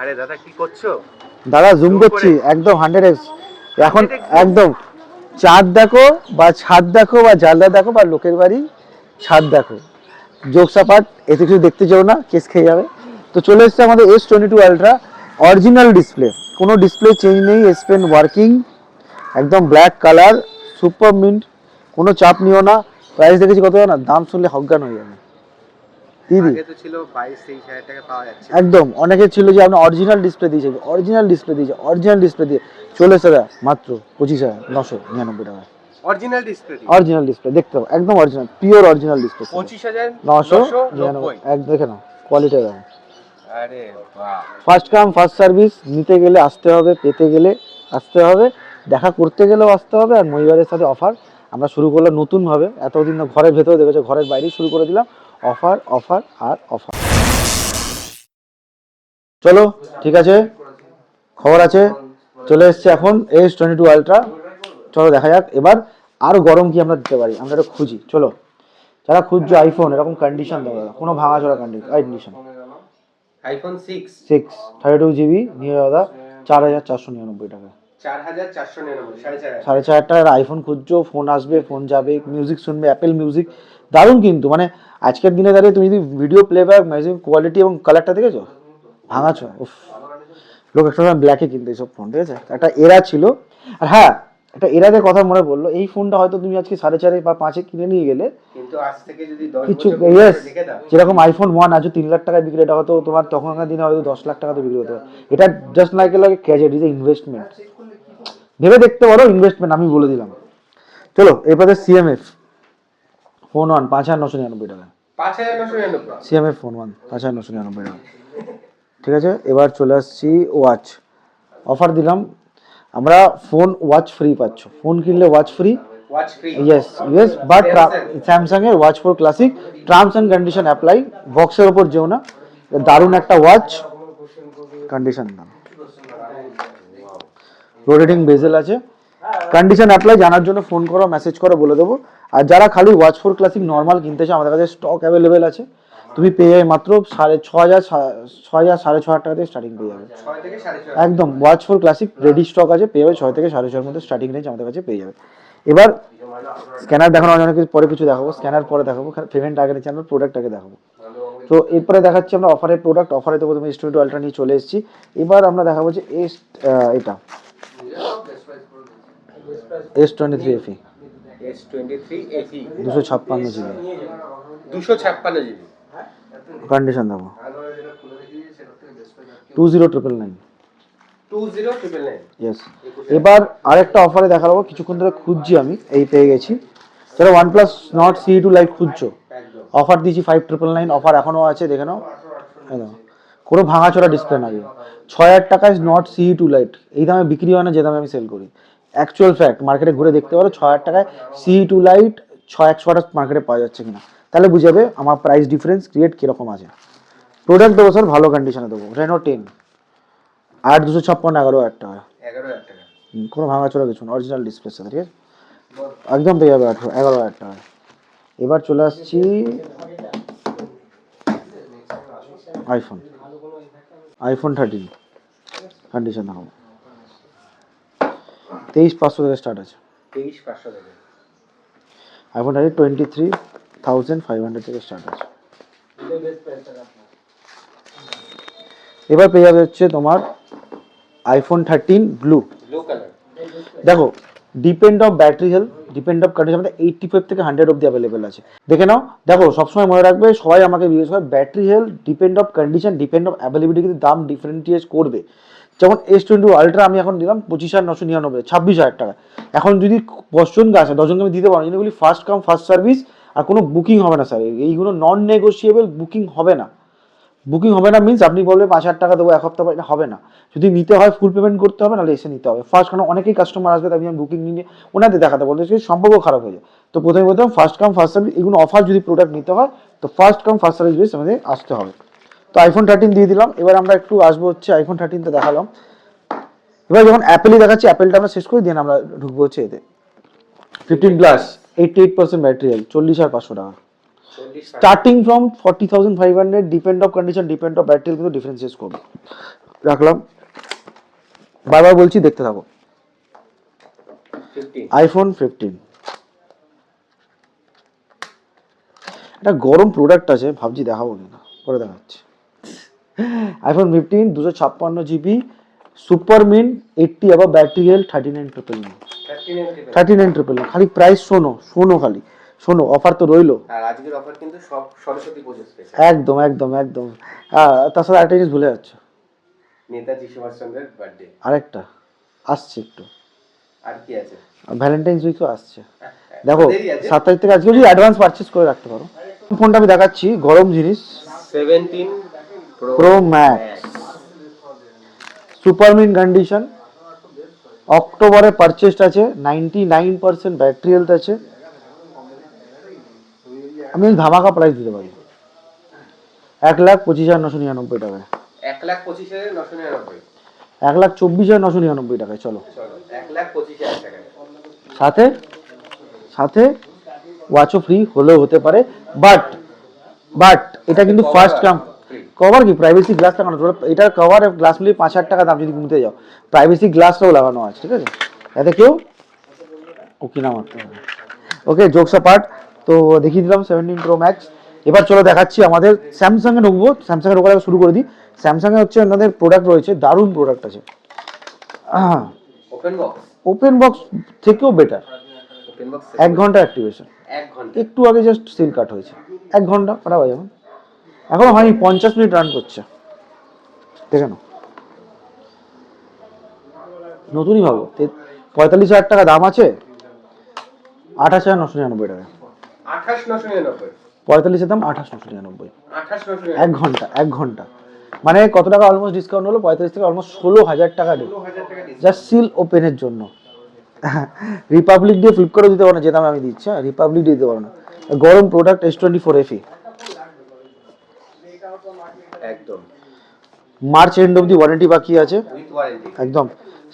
আরে দাদা কি করছো? দাদা জুম করছি একদম 100x। এখন একদম চাঁদ দেখো বা ছাদ দেখো বা জানলা দেখো বা লোকের বাড়ি ছাদ দেখো, জোকসাপাট এতে কিছু দেখতে চাও না, কেস খেয়ে যাবে। তো চলে এসছে আমাদের S22 আলট্রা, অরিজিনাল ডিসপ্লে, কোনো ডিসপ্লে চেঞ্জ নেই, এস পেন ওয়ার্কিং, একদম ব্ল্যাক কালার, সুপার মিন্ট, কোনো চাপ নিও না। প্রাইস দেখেছি কত না, দাম শুনলে হজ্ঞান হয়ে যাবে দিদি। আগে তো ছিল 22-23 হাজার টাকা পাওয়া যাচ্ছে। একদম অনেকের ছিল যে আপনি অরিজিনাল ডিসপ্লে দিয়েছে, অরিজিনাল ডিসপ্লে দিয়েছে, অরিজিনাল ডিসপ্লে দিয়ে চলে এসে দেয় মাত্র 25,999 টাকা। অরিজিনাল ডিসপ্লে অরিজিনাল ডিসপ্লে দেখতে পাবো, একদম অরিজিনাল পিওর অরিজিনাল ডিসপ্লে 25,999। এক দেখে নাও কোয়ালিটি দেখো। আরে বাহ, ফার্স্ট কাম ফার্স্ট সার্ভিস, নিতে গেলে আসতে হবে, পেতে গেলে আসতে হবে, দেখা করতে গেলেও আসতে হবে। আর মহিবারের সাথে অফার আমরা শুরু করলাম নতুনভাবে, এতদিন ঘরের ভেতরে দেখেছো, ঘরের বাইরেই শুরু করে দিলাম অফার অফার আর অফার। চলো ঠিক আছে, খবর আছে, চলে এসছে এখন S22 আলট্রা। চলো দেখা যাক এবার আরো গরম কি আমরা দিতে পারি, আমরা এটা খুঁজি। চলো, যারা খুঁজছো আইফোন এরকম কন্ডিশন দেবো, কোনো ভাঙাচোরা কন্ডিশন, আইফোন 6 32GB নিয়ে দাদা 4,499 টাকা। 4,499, 4,500। 4,500 টাকার আইফোন খুঁজছো, ফোন আসবে, ফোন যাবে, মিউজিক শুনবে, অ্যাপেল মিউজিক দারুণ কিন্তু। মানে আজকের দিনে দাঁড়িয়ে তুমি যদি ভিডিও প্লেব্যাক, মিউজিক কোয়ালিটি এবং কালারটা দেখেছো, ভাঙাছো উফ। লোক একটা সময় ব্ল্যাকে কিনতে এইসব ফোন, ঠিক আছে, একটা এরা ছিল। আর হ্যাঁ, একটা এরাদের কথা মনে পড়লো, এই ফোনটা হয়তো তুমি আজকে 4.5 বা 5 কিনে নিয়ে গেলে, কিন্তু আজ থেকে যদি 10 কিছু বছর ইয়েস, দেখে দাও, যেরকম আইফোন 1 আজ 3 লাখ টাকায় বিক্রি, এটা হয়তো তোমার তখনকার দিনে হয়তো 10 লাখ টাকাতে বিক্রি হতো। এটা জাস্ট লাইক ক্যাজেট, ইজ ইনভেস্টমেন্ট, ভেবে দেখতে পারো, ইনভেস্টমেন্ট আমি বলে দিলাম। চলো এরপরে CMF ফোন 1 5,999 টাকা। 5,999। CMF ফোন 1 5,999 টাকা, ঠিক আছে। এবার চলে আসছি ওয়াচ, অফার দিলাম আমরা, ফোন ওয়াচ ফ্রি পাচ্ছ, ফোন কিনলে watch free. Watch free, yes yes, but Samsung এর watch 4 classic, terms and condition apply, বক্সের ওপর যেও না, দারুণ একটা ওয়াচ, কন্ডিশন দাম, রোটেটিং বেজেল আছে, কন্ডিশন অ্যাপ্লাই। জানার জন্য ফোন করো, মেসেজ করো, বলে দেবো। আর যারা খালি ওয়াচ 4 ক্লাসিক নর্মাল কিনতে চাও, আমাদের কাছে স্টক অ্যাভেলেবেল আছে, তুমি পেয়ে যাবে মাত্র 6,500 6,500 টাকা থেকে স্টার্টিং পেয়ে যাবে, 6 থেকে 6,500। একদম ওয়াচ 4 ক্লাসিক রেডি স্টক আছে, পেয়ে যাবে 6 থেকে 6,500 মধ্যে স্টার্টিং রেঞ্জ আমাদের কাছে পেয়ে যাবে। এবার স্ক্যানার দেখানো, অনেক পরে কিছু দেখাবো, স্ক্যানার পরে দেখাবো, পেমেন্ট আগে নিচ্ছি, আমরা প্রোডাক্ট আগে দেখাবো। তো এরপরে দেখাচ্ছি আমরা অফারের প্রোডাক্ট, অফারে তো প্রথমে S22 আলট্রা নিয়ে চলে এসেছি। এবার আমরা দেখাবো যে এটা S23 FE, S23 FE 256GB, 256GB, condition দেবো 20,999। 20,999। ইয়েস। এবার আরেকটা অফারে দেখাবো, কিছুক্ষণ ধরে খুঁজছি আমি, এই পেয়ে গেছি। যারা OnePlus Nord CE2 Lite খুঁজছো, অফার দিয়েছি 5,999, অফার এখনো আছে, দেখে নাও। কোনো ভাঙাচোরা ডিসপ্লে না, 6,000 টাকায় Nord CE2 Lite, এই দামে বিক্রি হয় না যে দামে আমি সেল করি। অ্যাকচুয়াল ফ্যাক্ট, মার্কেটে ঘুরে দেখতে পারো 6,000 টাকায় CE2 Lite 100 মার্কেটে পাওয়া যাচ্ছে কিনা, তাহলে বুঝে যাবে আমার প্রাইস ডিফারেন্স ক্রিয়েট কিরকম আছে। প্রোডাক্ট দেবো স্যার, ভালো কন্ডিশনে দেবো, Reno 10 8,256, 11,000 টাকা, 11,000 টাকা। কোনো ভাঙাচোরা কিছু না, অরিজিনাল ডিসপ্লের সাথে, ঠিক আছে, একদম পেয়ে যাবে 11,000 টাকা। এবার চলে আসছি আইফোন 13, কন্ডিশন দেখাবো 23,500 থেকে স্টার্ট আছে। 23,500 টাকা। আইফোন 13 23,500 থেকে স্টার্ট আছে। এবার পেয়ে যাবে হচ্ছে তোমার আইফোন 13 ব্লু কালার। দেখো, depend of battery health, depend of condition, আমাদের 85 থেকে 100 অব্দি অ্যাভেলেবেল আছে, দেখে নাও। দেখো সবসময় মনে রাখবে, সবাই আমাকে জিজ্ঞেস করে battery health, depend of condition, depend of availability, কিন্তু দাম ডিফারেন্টিয়েট করবে। যেমন S22 আলট্রা আমি এখন দিলাম 25,999, 26,000 টাকা। এখন যদি 10 জনকে আসে, 10 জনকে আমি দিতে পারবো, যেগুলি ফার্স্ট কাম ফার্স্ট সার্ভিস, আর কোনো বুকিং হবে না স্যার, এইগুলো নন নেগোসিয়েবল, বুকিং হবে না। বুকিং হবে না মিনস আপনি বলবে 5,000 টাকা দেবো এক সপ্তাহ পর, এটা হবে না। যদি নিতে হয় ফুল পেমেন্ট করতে হবে, নাহলে এসে নিতে হবে ফার্স্ট, কারণ অনেকেই কাস্টমার আসবে, তাই আমি বুকিং নিয়ে ওনাদের দেখাতে বলতে সম্পর্ক খারাপ হয়ে যায়। তো প্রথমে বলতাম ফার্স্ট কাম ফার্স্ট সার্ভিস, এগুলো অফার যদি প্রোডাক্ট নিতে হয় তো first come first service base আমাদের আসতে হবে। তো আইফোন 13 দিয়ে দিলাম। এবার আমরা একটু আসবো হচ্ছে আইফোন 13 তে দেখালাম, এবার যখন অ্যাপেলই দেখাচ্ছি, অ্যাপেলটা আমরা শেষ করে দিয়ে আমরা ঢুকবো হচ্ছে এতে 15 প্লাস 88% ব্যাটারি হেলথ, 40,500 টাকা। Starting from 40,500, depend of condition, depend of battery কিন্তু ডিফারেন্সিয়েট করবে। রাখলাম, বারবার বলছি দেখতে থাকো। 15 আইফোন 15 একটা গরম প্রোডাক্ট আছে, ভাবছি দেখাবো কিনা, পরে দেখাচ্ছি। আইফোন 15 256 GB, সুপার মিন 80 আবার ব্যাটারি হেলথ 39,999। 39,999 খালি প্রাইস শোনো, শোনো খালি শোনো, অফার তো রইলো। আর আজকের অফার কিন্তু সব সরস্বতী পুজো স্পেশাল। একদম একদম একদম। তার সাথে আরেকটা জিনিস ভুলে যাচ্ছ, নেতাজি সুভাষচন্দ্রের বার্থডে আরেকটা আসছে একটু, আর কি আছে? ভ্যালেন্টাইন্স উইকও আসছে। দেখো দেরি আছে। 7 তারিখ থেকে আজকে যদি অ্যাডভান্স পারচেস করে রাখতে পারো। ফোনটা আমি দেখাচ্ছি, গরম জিনিস, 17 pro max, super mint condition, অক্টোবরে পারচেসড আছে, 99% ব্যাটারি হেলথ আছে। আমি ধামাকা প্রাইস দিতে পারি 1,25,999 টাকায়, 1,25,999। 1,24,999 টাকায়। চলো চলো 1,25,000 টাকায়। সাথে সাথে ওয়াচও ফ্রি হলেও হতে পারে, বাট এটা কিন্তু ফার্স্ট কাম। কভার কি প্রাইভেসি গ্লাস লাগানো, এটার কভার গ্লাস মিলিয়ে 5,000 টাকা দাম যদি কিনতে যাও, প্রাইভেসি গ্লাসটাও লাগানো আছে, ঠিক আছে, যাতে কেউ ওকে না মারতে হবে। ওকে, জোকস পার্ট, তো দেখিয়ে দিলাম 17 প্রো ম্যাক্স। এবার চলো দেখাচ্ছি আমাদের স্যামসাং এ ঢুকবো। স্যামসাং এর ওখানে শুরু করে দিই। স্যামসাং এ হচ্ছে আমাদের প্রোডাক্ট রয়েছে, দারুণ প্রোডাক্ট আছে। ওপেন বক্স, ওপেন বক্স থেকেও বেটার, ওপেন বক্স 1 ঘন্টা অ্যাক্টিভেশন, 1 ঘন্টা। একটু আগে জাস্ট সিল কাট হয়েছে, 1 ঘন্টা পাঠাবো যেমন, এখনো হয়নি, 50 মিনিট রান করছে, দেখে নাও। নতুনই ভাবো, 45,000 টাকা দাম আছে, 28,999 টাকা, 28,999। 45 এর দাম 28,999, 28,999। 1 ঘন্টা, 1 ঘন্টা মানে কত টাকা অলমোস্ট ডিসকাউন্ট হলো, 45 থেকে অলমোস্ট 16,000 টাকা ডিল, 16,000 টাকা ডিসকাউন্ট। জাস্ট সিল ওপেনের জন্য। রিপাবলিক দিয়ে ফ্লিপকার্টও দিতে পারো না, যে দাম আমি দিচ্ছি, রিপাবলিক দিয়ে দিতে পারো না। গরম প্রোডাক্ট S24 FE, একদম মার্চ এন্ড অব্দি ওয়ারেন্টি বাকি আছে, উইথ ওয়ারেন্টি। একদম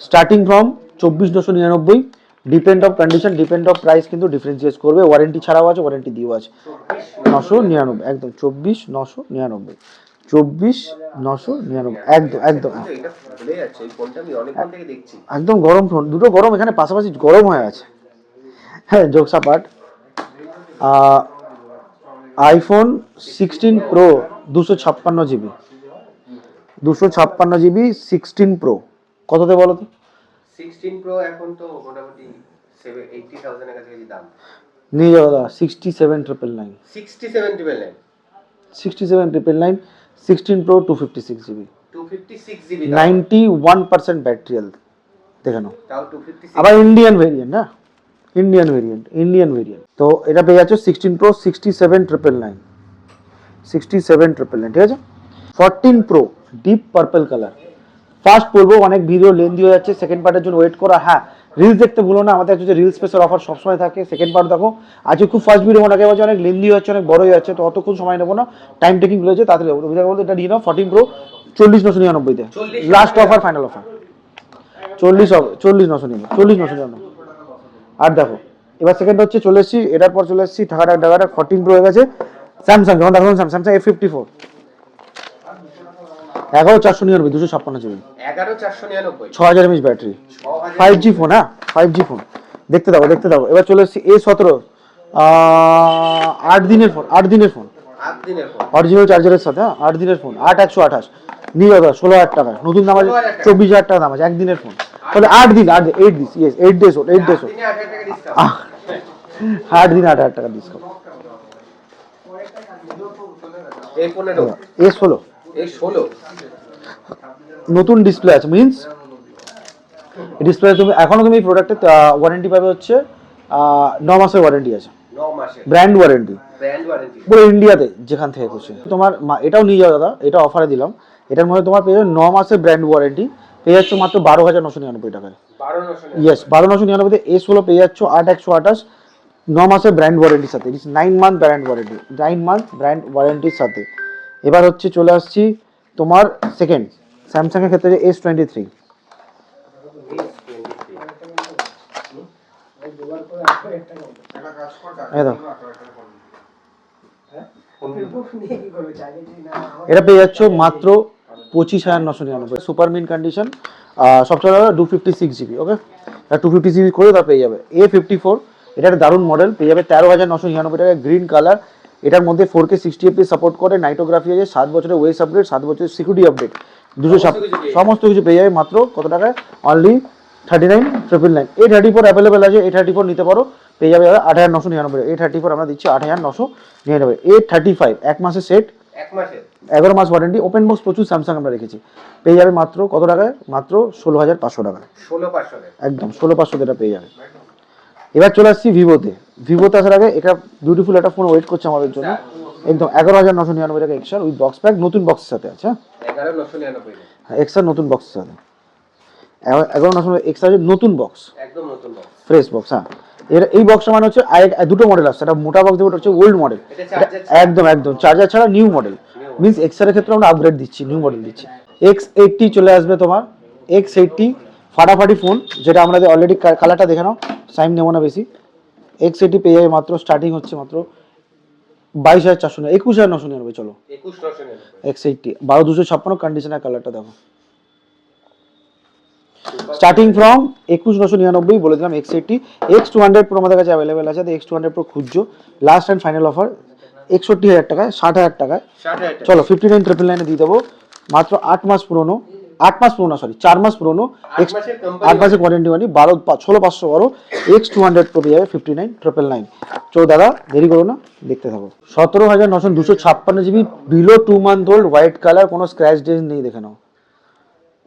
starting from 24,999, depend of condition, depend of price কিন্তু ডিফারেন্সিয়েট করবে, ওয়ারেন্টি ছাড়াও আছে, ওয়ারেন্টি দিয়েও আছে। 999, একদম 24,999, 24,999, একদম একদম এটা ভুলে যাচ্ছে, এই ফোনটা আমি অনেকক্ষণ থেকে দেখছি। একদম গরম ফোন, দুটো গরম এখানে পাশাপাশি গরম হয়ে আছে। হ্যাঁ, jokes part, iPhone 16 pro 256 GB, 256 GB 16 pro কততে বলো তো? 16 প্রো এখন তো মোটামুটি 80,000 এর কাছাকাছি দাম। নিয়ে যাও দাদা, 67,999, 67,999। 67,999, 16 pro 256 GB, 256 GB 91% battery health, দেখে নাও। তাও 256। আবার ইন্ডিয়ান ভেরিয়েন্ট, না ইন্ডিয়ান ভেরিয়েন্ট, তো এটা পেয়ে যাচ্ছে 16 প্রো 67,999, 67,999, ঠিক আছে। 14 pro deep purple colour, first বলবো অনেক ভিডিও লেন্দি হয়ে যাচ্ছে, সেকেন্ড পার্টের জন্য ওয়েট করা। হ্যাঁ, রিলস দেখতে ভুলো না, আমাদের কাছে রিলস স্পেশাল অফার সবসময় থাকে, সেকেন্ড পার্ট দেখো। আজকে খুব ফার্স্ট ভিডিও অনেকে বলছে অনেক লেন্দি হচ্ছে, অনেক বড় হয়ে যাচ্ছে, তো অতক্ষণ সময় নেবো না, টাইম টেকিং রয়েছে, তাড়াতাড়ি বলতে এটা নিয়ে নাও। 14 প্রো 40,999-তে লাস্ট অফার, ফাইনাল অফার, 40,999। আর দেখো এবার সেকেন্ড হচ্ছে, চলে এসেছি এটার পর, চলে এসেছি ঢাকা 14 প্রো হয়ে গেছে। স্যামসাং, যেমন দেখো Samsung A54, 11,499, 256 GB, 11,499, 6,000 mAh battery, 5G phone, হ্যাঁ 5G ফোন। দেখতে দাও দেখতে দাও। এবার চলে এসেছি A17, 8 দিনের ফোন, 8 দিনের ফোন, 8 দিনের ফোন, অরিজিনাল চার্জারের সাথে, হ্যাঁ 8 দিনের ফোন, 8,128 নিয়ে যাও 16,000 টাকা, নতুন দাম আছে 24,000 টাকা দাম আছে, 1 দিনের ফোন, তাহলে 8 দিন, 8 days, yes 8 days old, 8 days old, 8 দিনে 8,000 টাকা ডিসকাউন্ট। 8 দিন 8,000 টাকা ডিসকাউন্ট। A15, A16 A16, নতুন ডিসপ্লে আছে, মিন্স ডিসপ্লে তুমি এখনো তুমি প্রোডাক্টে ওয়ারেন্টি পাবে হচ্ছে 9 মাসের ওয়ারেন্টি আছে, 9 মাসের ব্র্যান্ড ওয়ারেন্টি, ব্র্যান্ড ওয়ারেন্টি। পুরো ইন্ডিয়াতে যেখান থেকে খুশি। তোমার এটাও নিয়ে যাও দাদা, এটা অফারে দিলাম, এটার মধ্যে তোমার পেয়ে যাবে 9 মাসের ব্র্যান্ড ওয়ারেন্টি, পেয়ে যাচ্ছ মাত্র 12,999 টাকায়। 12,999। ইয়েস, 12,999-তে A16 পেয়ে যাচ্ছ 8,128, 9 মাসের ব্র্যান্ড ওয়ারেন্টির সাথে, 9 month brand warranty, 9 month brand ওয়ারেন্টির সাথে। এবার হচ্ছে চলে আসছি তোমার সেকেন্ড স্যামসাং এর ক্ষেত্রে S23, এই দেখো ফোন এটা পেয়ে যাচ্ছ মাত্র 25,999 সুপার মিন কন্ডিশন, সবচেয়ে ভালো 256 GB। ওকে, 256 করে তা পেয়ে যাবে। A54 এটা একটা দারুণ মডেল, পেয়ে যাবে 13,999 টাকায়, গ্রিন কালার। এটার মধ্যে 4K 60fps সাপোর্ট করে, নাইটোগ্রাফি আছে, 7 বছরের ওয়েস আপডেট, 7 বছরের সিকিউরিটি আপডেট, 200 সমস্ত কিছু পেয়ে যাবে মাত্র কত টাকায়? অনলি 39,999। A34 অ্যাভেলেবেল আছে, A34 নিতে পারো, পেয়ে যাবে 8,999। A34 আমরা দিচ্ছি 8,999। A35 এক মাসের সেট, এক মাসে 11 মাস ওয়ারেন্টি, ওপেন বক্স প্রচুর স্যামসাং আমরা রেখেছি, পেয়ে যাবে মাত্র কত টাকায়? মাত্র 16,500 টাকায়, 16,500 একদম 16,500 এটা পেয়ে যাবে। এবার চলে আসছি ভিভোতে আসার আগে এটা বিউটিফুল একটা ফোন ওয়েট করছে আমাদের জন্য, একদম 11,999 টাকা এক্সট্রা উইথ বক্স প্যাক, নতুন বক্সের সাথে আছে। 11,999 হ্যাঁ, এক্সট্রা নতুন বক্সের সাথে 11,999 এক্সট্রা নতুন বক্স, একদম নতুন বক্স, ফ্রেশ বক্স। হ্যাঁ, এর এই বক্সটা মানে হচ্ছে দুটো মডেল আসছে, একটা মোটা বক্স, ওটা হচ্ছে ওল্ড মডেল, এটা চার্জার একদম চার্জার ছাড়া নিউ মডেল, মিন্স এক্সআর এর ক্ষেত্রে আমরা আপগ্রেড দিচ্ছি, নিউ মডেল দিচ্ছি। X80 চলে আসবে তোমার, X80 ফাটাফাটি ফোন, যেটা আমাদের অলরেডি কালারটা দেখে নাও, টাইম নেবো না বেশি। X80 পেয়ে যাবে মাত্র, স্টার্টিং হচ্ছে মাত্র 22,400, 21,999। চলো 21,999 X80 12,256 কন্ডিশনার, কালারটা দেখো, স্টার্টিং ফ্রম 21,999 বলে দিলাম। X80 X200 Pro আমাদের কাছে অ্যাভেলেবেল আছে, X200 Pro খুঁজছো, লাস্ট অ্যান্ড ফাইনাল অফার 61,000 টাকায়, 60,000 টাকায়। 60,000 চলো 59,999 দিয়ে দেবো, মাত্র 8 মাস পুরনো, 4 মাস পুরনো, 8 মাসের 8 মাসের ওয়ারেন্টি মানে 16,500 বড় X200 Pro পেয়ে যাবে 59,999। চলো দাদা দেরি করো না, দেখতে থাকো। 17,956 GB, below 2 month old, white colour, কোনো স্ক্র্যাচ ডেন্ট নেই, দেখে নাও।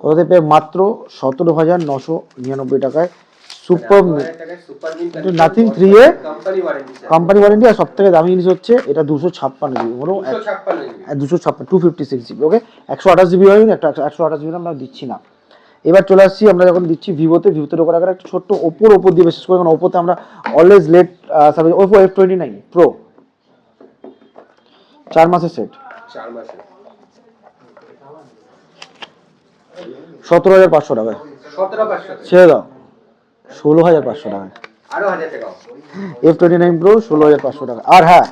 কোথাতে পেয়ে? মাত্র 17,999 টাকায়, super Nothing 3A company warranty. আর সব থেকে দামি জিনিস হচ্ছে এটা 256 GB, 256 256 GB। ওকে, 128 GB হয় না, একটা 128 GB আমরা দিচ্ছি না। এবার চলে আসছি আমরা যখন দিচ্ছি ভিভোতে ঢোকার আগে একটা ছোট্ট ওপো দিয়ে, বিশেষ করে কারণ ওপোতে আমরা always late service. Oppo F29 Pro 4 মাসের সেট, 4 মাসে 17,500 টাকায়, 17,500 ছেড়ে দাও 16,500 টাকায়। আরো 1000 টাকা F29 Pro 16,500 টাকা। আর হ্যাঁ,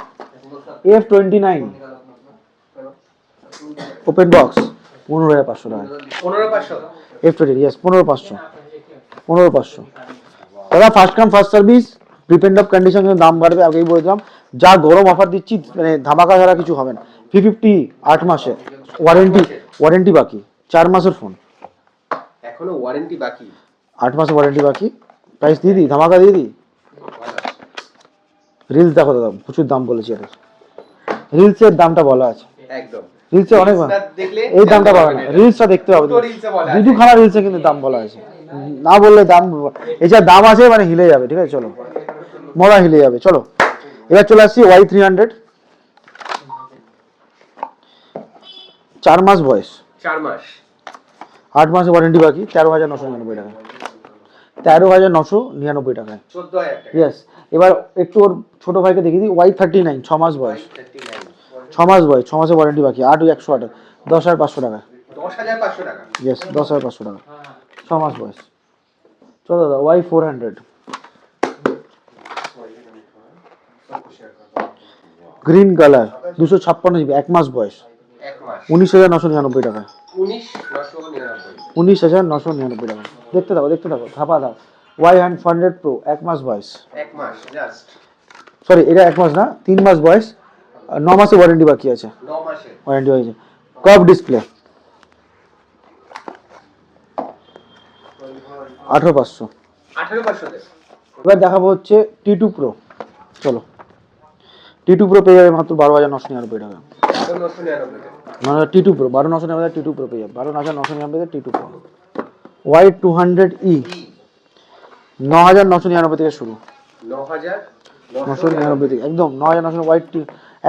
F29 ওপেন বক্স 15,500 টাকা, 15,500 F20 ইয়েস 15,500 দাদা। First come first service, depend of condition, কিন্তু দাম বাড়বে, আগেই বলে দিলাম। যা গরম অফার দিচ্ছি, মানে ধামাকা ছাড়া কিছু হবে না। 350 8 মাসে ওয়ারেন্টি বাকি, 4 মাসের ফোন, এখনো ওয়ারেন্টি বাকি, 8 মাসের ওয়ারেন্টি বাকি। প্রাইস দিয়ে দিই, ধামাকা দিয়ে দিই। রিলস দেখো দাদা, প্রচুর দাম বলেছি এটা, রিলসের দামটা বলা আছে একদম রিলসে অনেক, দেখলে এই দামটা বলা না, রিলসটা দেখতে হবে, দুখানা রিলসে কিন্তু দাম বলা আছে, না বললে দাম, এছাড়া দাম আছে মানে হিলে যাবে। ঠিক আছে, চলো মরা হিলে যাবে। চলো এবার চলে আসছি Y300, 4 মাস বয়স, 4 মাস 8 মাসের ওয়ারেন্টি বাকি, 13,999 টাকা, 13,999 টাকায়, 14,000 টাকা। ইয়েস। এবার একটু ওর ছোট ভাইকে দেখিয়ে দিই, Y39 6 মাস বয়স, 6 মাস বয়স, 6 মাসের ওয়ারেন্টি বাকি, 8,108, 10,500 টাকা, 10,500 টাকা, ইয়েস 10,500 টাকা, 6 মাস বয়স। চলো দাদা Y400 গ্রিন কালার, 256 GB, 1 মাস বয়স, 1 মাস 19,999 টাকা, 19,999 19,999 টাকা। দেখতে থাকো ধাপা দাও। Y100 Pro 1 মাস বয়স, 1 মাস জাস্ট, সরি এটা 1 মাস না, 3 মাস বয়স, 9 মাসের ওয়ারেন্টি বাকি আছে, 9 মাসে ওয়ারেন্টি হয়েছে। Curve display 18,500। 18,500 তে। এবার দেখাবো হচ্ছে T2 Pro। চলো T2 Pro পেয়ে যাবে মাত্র 12,999 টাকা, 1999 তে। মানে T2 Pro 12,999 T2 Pro পেয়ে যাবে, 12,999 T2 Pro। Y200E 9,999 থেকে শুরু, 999 থেকে একদম 9,999 হোয়াইট,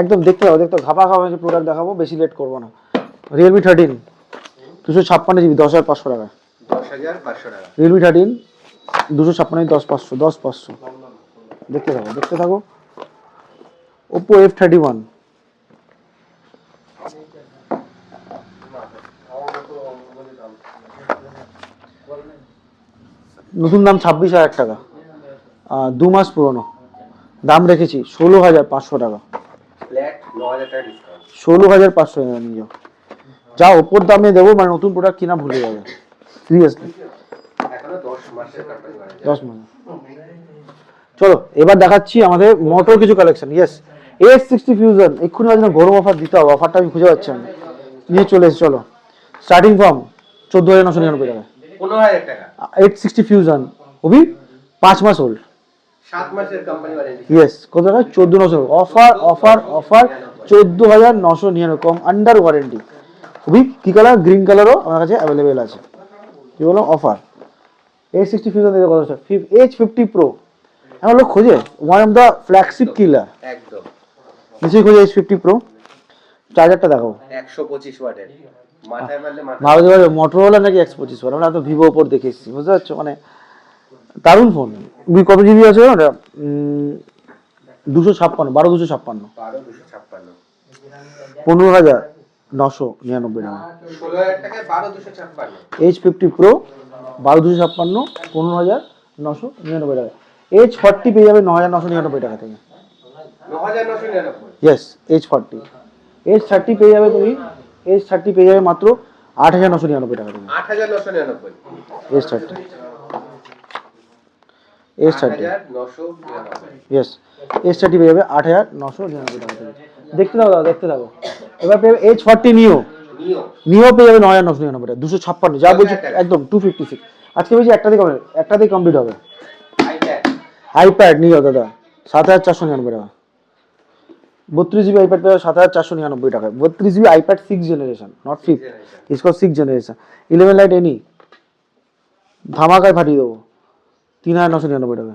একদম দেখতে হবে, ঘাপা হয়েছে প্রোডাক্ট দেখাবো, বেশি লেট করবো না। Realme 13 256 GB, 10,500 টাকা, 10,500 টাকা। Realme 13 256 10,500 দেখতে থাকো। Oppo F31 নতুন দাম 26,000 টাকা, 2 মাস পুরনো, দাম রেখেছি 16,500 টাকা, ফ্ল্যাট 9000 টাকা ডিসকাউন্ট। 16,500 নিয়ে যাও, যা ওপর দামে দেবো, মানে নতুন প্রোডাক্ট কিনা ভুলে যাবে সিরিয়াসলি। এখনো 10 মাসের কোম্পানি ওয়ারেন্টি। 10 মাস। চলো এবার দেখাচ্ছি আমাদের মোটর কিছু কালেকশন। ইয়েস, A60 ফিউশন, এক্ষুনি আজ না গরম অফার দিতে হবে, অফারটা আমি খুঁজে পাচ্ছি না, নিয়ে চলে এসে। চলো স্টার্টিং ফ্রম 14,999 টাকা। 15000 টাকা। 860 ফিউশন খুবই 5 মাস ওল্ড, 7 মাসের কোম্পানি ওয়ারেন্টি। ইয়েস, কত টাকা? 14,900। অফার অফার অফার 14,999 কম, আন্ডার ওয়ারেন্টি। খুবই কি কালার? গ্রিন কালারও আমার কাছে অ্যাভেলেবেল আছে। কি বলো? অফার। A60 ফিউশন দিতে কত? H50 প্রো, এখন লোক খোঁজে one of the flagship killer, একদম নিশ্চয়ই খোঁজে H50 প্রো। চার্জারটা দেখাও, 125 ওয়াটের, মাথায় মারলে মাথা। ভাবতে পারবে মোটরোলা নাকি X25 ওয়াট, আমরা তো ভিভো ওপর দেখে এসেছি, বুঝতে পারছো? মানে দারুণ ফোন। কত জিবি আছে ওটা? 256, 12,256, 12256, 15,999 টাকা। 16000 টাকায় 12256। H50 প্রো 12,256, 15,999 টাকা। H40 পেয়ে যাবে 9,999 টাকা থেকে। 9999। Yes, H40। H30 পেয়ে যাবে তুমি, H30 পেয়ে যাবে মাত্র 8,999 টাকা থেকে। 8999। H30, H30, 8999। ইয়েস, H30 পেয়ে যাবে 8,999 টাকা থেকে। দেখতে থাকো দাদা, দেখতে থাকো। এবার পেয়ে যাবে H40 নিও, নিও নিও পেয়ে যাবে 9,999 টাকা। 256, যা বলছি একদম 256। আজকে বলছি একটাতেই কমপ্লিট হবে। আইপ্যাড। আইপ্যাড নিও দাদা 7,499 টাকা। 32 জিবি আইপ্যাড পেয়ে 7,499 টাকা। 32 জিবি আইপ্যাড 6 জেনারেশন, নট 5, इसको 6 জেনারেশন। 11 লাইট এনি ধামাকায় ফাটিয়ে দেবো 3,999 টাকা।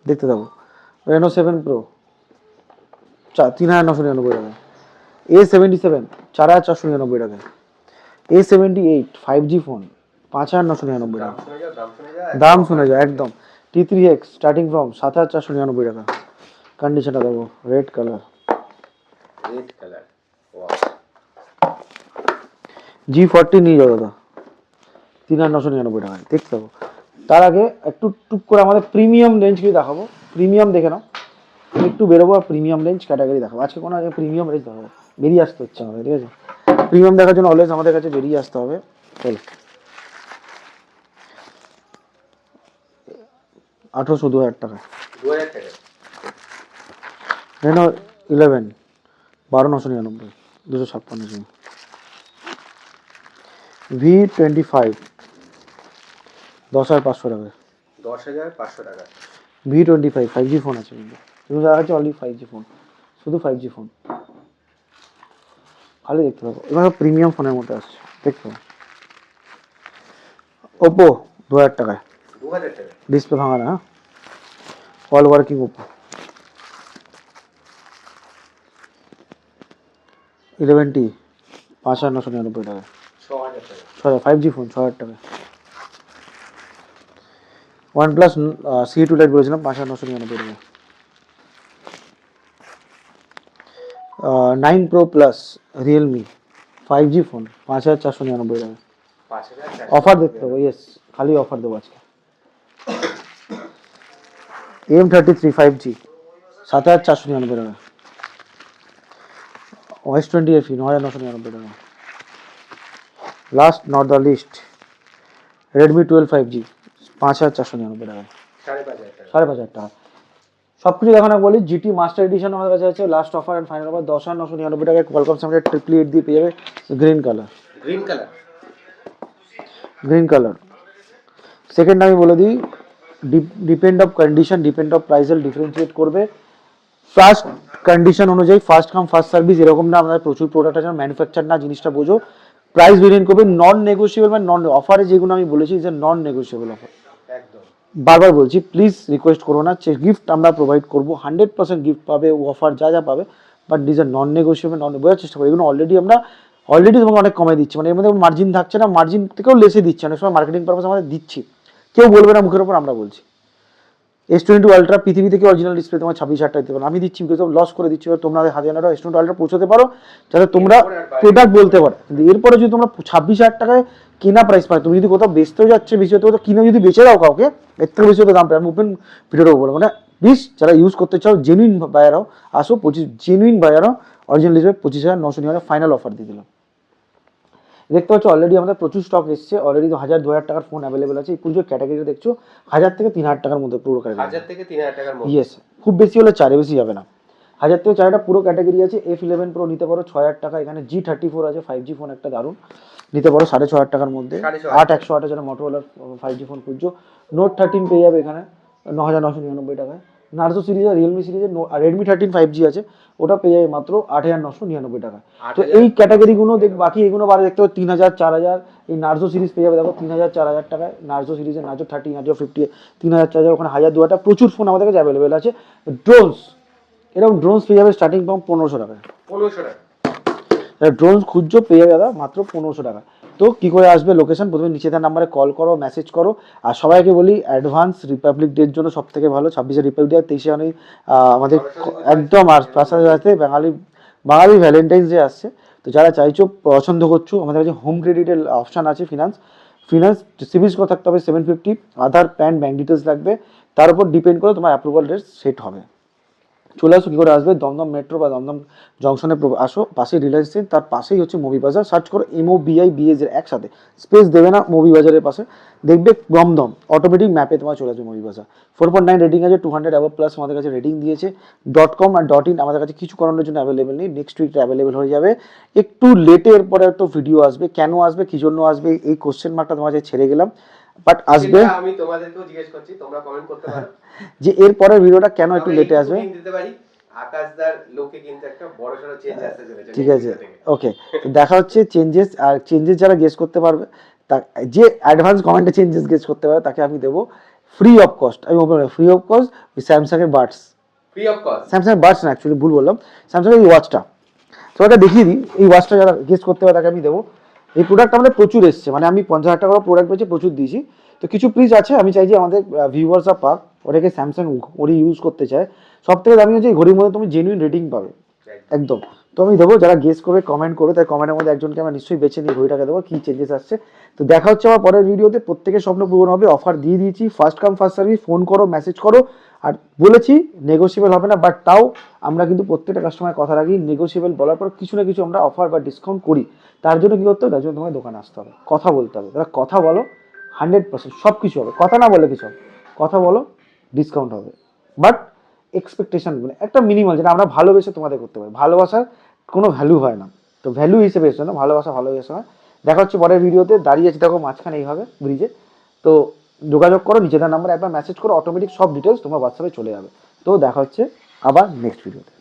দেখতে থাকো। Reno 7 Pro 3,999 টাকা। A77 4,499 টাকা। A78 5G ফোন 5,999 টাকা। শুনে যাও, দাম শুনে যাও। দাম শুনে যাও একদম। T3X স্টার্টিং ফ্রম 7,499 টাকা। কন্ডিশনটা দেখো, red colour, red colour. Wow. G40 নিয়ে যাও দাদা 3,999 টাকা। দেখতে পাবো। তার আগে একটু টুক করে আমাদের প্রিমিয়াম রেঞ্জ কি দেখাবো। প্রিমিয়াম দেখে নাও, একটু বেরোবো আর প্রিমিয়াম রেঞ্জ ক্যাটাগরি দেখাবো। আজকে কোনো প্রিমিয়াম রেঞ্জ দেখাবো, বেরিয়ে আসতে হচ্ছে আমাদের, ঠিক আছে? প্রিমিয়াম দেখার জন্য অলওয়েজ আমাদের কাছে বেরিয়ে আসতে হবে। চলো 18,000 টাকা। 2000 টাকা। Reno 11 12,999, 256 GB. V25 10,500 টাকা। 10500 টাকা। V25 5G ফোন আছে কিন্তু, তুমি দেখা যাচ্ছে অনলি 5G ফোন, শুধু 5G ফোন। ভালো দেখতে পাবো। এবার প্রিমিয়াম ফোনের মধ্যে আসছে, দেখতে পাবো। Oppo 2,000 টাকায়, 2000 টাকা। ডিসপ্লে ভাঙা না, অল ওয়ার্কিং Oppo। 11T 5,999 টাকা। 6000 টাকা। 5G ফোন 6,000 টাকা। OnePlus C2 Lite বলেছিলাম 5,999 টাকা। 9 Pro Plus Realme 5G phone 5,499 টাকা। 5000 অফার দেখতে হবে, ইয়েস, খালি অফার দেবো আজকে। M33 5G 7,499 টাকা। S20 FE 9,999 টাকা। Last not the least, Redmi 12 5G 5,499 টাকা। 5500 টাকা। 5,500 টাকা। সব কিছু দেখানো বলি। GT মাস্টার এডিশন আমাদের কাছে আছে। Last offer and final offer 10,999 টাকায় কোয়ালকম স্ন্যাপড্রাগন 888 দিয়ে পেয়ে যাবে green colour. Green colour. Green colour. Second আমি বলে দিই, depend of condition, depend of প্রাইসের ডিফারেন্সিয়েট করবে। ফার্স্ট কন্ডিশন অনুযায়ী ফার্স্ট কাম ফার্স্ট সার্ভিস, এরকম না আমাদের প্রচুর প্রোডাক্ট আছে, ম্যানুফ্যাকচার না, জিনিসটা বোঝো। প্রাইস ভেরিয়েন্ট করবে, নন নেগোসিয়েবল, মানে নন অফারে যেগুলো আমি বলেছি যে নন নেগোসিয়েবল অফার। একদম। বারবার বলছি, প্লিজ রিকোয়েস্ট করো না। গিফট আমরা প্রোভাইড করবো, 100% গিফট পাবে, অফার যা যা পাবে, but this are non negotiable, বোঝার চেষ্টা করি। এগুলো অলরেডি তোমাকে অনেক কমে দিচ্ছি, মানে এর মধ্যে মার্জিন থাকছে না, মার্জিন থেকেও লেসে দিচ্ছে, অনেক সময় মার্কেটিং পারপাস আমাদের দিচ্ছি, কেউ বলবে না মুখের উপর, আমরা বলছি। S22 আলট্রা পৃথিবী থেকে অরিজিনাল ডিসপ্লে তোমার 26,000 টাকা দিতে পারো, আমি দিচ্ছি, বিকজ অফ লস করে দিচ্ছি। তোমরা হাতে আনাটা S22 আলট্রা পৌঁছতে পারো, যাতে তোমরা প্রোডাক্ট বলতে পারো। কিন্তু এরপরে যদি তোমরা 26,000 টাকায় কেনা প্রাইস পায়, তুমি যদি কোথাও বেচতেও যাচ্ছে, বেশি হতে হতো, কিনে যদি বেচে দাও কাউকে, এর থেকে বেশি হতে দাম পায়। আমি ওপেন ভিডিওটা বলবো, মানে প্লিজ যারা ইউজ করতে চাও, জেনুইন বায়ারও আসো, জেনুইন বায়ারও অরিজিনাল লিস্টে 25,999 ফাইনাল অফার দিয়ে দিলাম। দেখতে পাচ্ছ অলরেডি আমাদের প্রচুর স্টক এসছে, অলরেডি তো 1,000-2,000 টাকার ফোন অ্যাভেলেবেল আছে। এই পুরো ক্যাটাগরিটা দেখছো 1,000 থেকে 3,000 টাকার মধ্যে পুরো ক্যাটাগরি, 1000 থেকে 3000 টাকার মধ্যে। ইয়েস, খুব বেশি হলে 4 বেশি যাবে না। 1,000 থেকে 4টা পুরো ক্যাটাগরি আছে। F11 Pro নিতে পারো 6,000 টাকা, এখানে G34 আছে 5G ফোন একটা দারুণ, নিতে পারো 6,500 টাকার মধ্যে। 8,108 যারা মোটোরোলার 5G ফোন খুঁজছো, Note 13 পেয়ে যাবে এখানে 9,999 টাকায়। নার্জো সিরিজ আর রিয়েলমি সিরিজের Redmi 13 5G আছে, ওটা পেয়ে যাবে মাত্র 8,999 টাকা। তো এই ক্যাটাগরিগুলো বাকি এগুলো বারে দেখতে পাবো 3,000 4,000। এই নার্জো সিরিজ পেয়ে যাবে দেখো 3,000 4,000 টাকায়। নার্জো সিরিজের নার্জো 30 নার্জো 50 3,000 4,000, ওখানে 1,000-2,000 প্রচুর ফোন আমাদের কাছে অ্যাভেলেবেল আছে। ড্রোনস, এরকম ড্রোনস পেয়ে যাবে স্টার্টিং ফ্রম 1,500 টাকায়। 1500 টাকা। ড্রোনস খুঁজছো পেয়ে যাবে দাদা মাত্র 1,500 টাকা। তো কি করে আসবে লোকেশন, প্রথমে নিচে দেওয়া নাম্বারে কল করো, মেসেজ করো। আর সবাইকে বলি অ্যাডভান্স রিপাবলিক ডের জন্য সব থেকে ভালো 26শে রিপাবলিক ডে, 23শে জানুয়ারি আমাদের একদম আর পাশাপাশি বাঙালি ভ্যালেন্টাইন্স ডে আসছে। তো যারা চাইছো পছন্দ করছো, আমাদের কাছে হোম ক্রেডিটের অপশান আছে। ফিনান্স সিভিল স্কোর থাকতে হবে 750, আধার প্যান ব্যাঙ্ক ডিটেলস লাগবে, তার উপর ডিপেন্ড করে তোমার অ্যাপ্রুভাল রেট সেট হবে। চলে আসো, কী করে আসবে, দমদম মেট্রো বা দমদম জংশনে আসো, পাশেই রিলায়েন্স, তার পাশেই হচ্ছে মুভি বাজার, সার্চ করো MOBIBAZ একসাথে, স্পেস দেবে না, মুভি বাজারের পাশে দেখবে দমদম, অটোমেটিক ম্যাপে তোমার চলে আসবে মুভি বাজার। 4.9 রেটিং আছে, 200 অ্যাবভ প্লাস আমাদের কাছে রেটিং দিয়েছে। .com আর .in আমাদের কাছে কিছু করানোর জন্য অ্যাভেলেবেল নেই, নেক্সট উইক অ্যাভেলেবেল হয়ে যাবে। একটু লেটে এরপরে একটা ভিডিও আসবে, কেন আসবে কী জন্য আসবে এই কোশ্চেন মার্কটা তোমার কাছে ছেড়ে গেলাম, বাট আসবে। আমি তোমাদেরকেও জিজ্ঞেস করছি, তোমরা কমেন্ট করতে পারো যে এরপরের ভিডিওটা কেন একটু লেটে আসবে। দিতে পারি আকাশদার লোকে কিন্তু একটা বড়সড় চেঞ্জ আসতে চলেছে। ঠিক আছে, ওকে, তো দেখা হচ্ছে চেঞ্জেস। আর চেঞ্জেস যারা গেস করতে পারবে, তা যে অ্যাডভান্স কমেন্টে চেঞ্জেস গেস করতে পারবে তাকে আমি দেবো ফ্রি অফ কস্ট। আমি ফ্রি অফ কস্ট ওই স্যামসাংয়ের বাডস, ফ্রি অফ কস্ট, স্যামসাংয়ের বাডস না অ্যাকচুয়ালি ভুল বললাম, স্যামসাংয়ের এই ওয়াচটা। তো এটা দেখিয়ে দিই, এই ওয়াচটা যারা গেস করতে পারে তাকে আমি দেবো। এই প্রোডাক্ট আমাদের প্রচুর এসছে, মানে আমি 50,000 টাকার প্রোডাক্ট পেয়েছি, প্রচুর দিয়েছি। তো কিছু প্লিজ আছে, আমি চাই যে আমাদের ভিউয়ার্সরা পাক, ওটাকে স্যামসাং ওরই ইউজ করতে চায়। সব থেকে দামি হচ্ছে এই ঘড়ির মধ্যে তুমি জেনুইন রেটিং পাবে একদম। তো আমি দেবো, যারা গেস করবে কমেন্ট করবে, তাই কমেন্টের মধ্যে একজনকে আমরা নিশ্চয়ই বেছে নিয়ে ঘড়িটাকে দেবো, কী চেঞ্জেস আসছে। তো দেখা হচ্ছে আমার পরের ভিডিওতে। প্রত্যেকের স্বপ্ন পূরণ হবে, অফার দিয়ে দিয়েছি, first come first service, phone করো মেসেজ করো। আর বলেছি নেগোসিয়েবল হবে না, বাট তাও আমরা কিন্তু প্রত্যেকটা কাস্টমারের কথা রাখি, নেগোসিয়েবল বলার পর কিছু না কিছু আমরা অফার বা ডিসকাউন্ট করি। তার জন্য কী করতে হবে, তার জন্য তোমার দোকানে আসতে হবে, কথা বলতে হবে। তারা কথা বলো 100% সব কিছু হবে, কথা না বলে কিছু হবে, কথা বলো ডিসকাউন্ট হবে। বাট এক্সপেকটেশন মানে একটা মিনিমাল, যেটা আমরা ভালোবেসে তোমাদের করতে পারি। ভালোবাসার কোনো ভ্যালু হয় না, তো ভ্যালু হিসেবে এসে না, ভালোবাসা ভালোবেসে হয়। দেখা হচ্ছে পরের ভিডিওতে। দাঁড়িয়ে আছি দেখো মাঝখানে এইভাবে ব্রিজে। তো যোগাযোগ করো, নিচের নাম্বারে একবার মেসেজ করো, অটোমেটিক সব ডিটেলস তোমার হোয়াটসঅ্যাপে চলে যাবে। তো দেখা হচ্ছে আবার নেক্সট ভিডিওতে।